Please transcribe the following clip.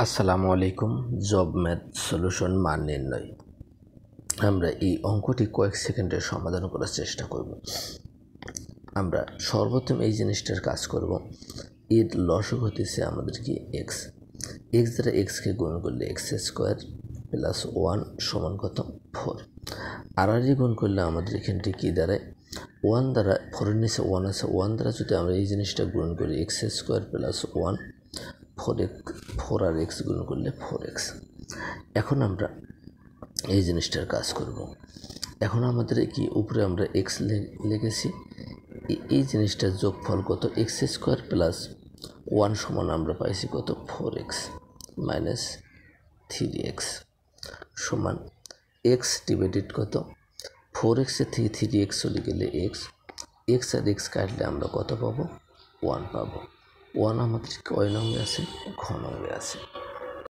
আসসালামু আলাইকুম। Job math solution মান নির্ণয়। আমরা এই অঙ্কটি কয়েক সেকেন্ডে সমাধান করার চেষ্টা করব। আমরা সর্বপ্রথম এই জিনিসটার কাজ করব। এর লসক হতেছে আমাদের কি এক্স দ্বারা এক্সকে গুণ করলে এক্স স্কোয়ার প্লাস 1 সমান কত 4। আর গুণ করলে আমাদের এখানটি কী দাঁড়ায় 1 দ্বারা 4-এর নিচে 1 আছে, 1 দ্বারা যদি আমরা এই জিনিসটা গুণ করি এক্স স্কোয়ার প্লাস 1 4 আর এক্স গুণ করলে 4x। এখন আমরা এই জিনিসটার কাজ করব। এখন আমাদের কি উপরে আমরা এক্স লিখেছি, এই জিনিসটার যোগফল কত এক্স স্কোয়ার প্লাস 1 সমান আমরা পাইছি কত 4x মাইনাস 3x সমান এক্স ডিভাইডেড কত 4x থেকে 3x চলে গেলে এক্স আর এক্স কাটলে আমরা কত পাবো 1 পাবো। 1 আমাদের কয় নঙ্গে আছে, ঘ নঙ্গে আছে।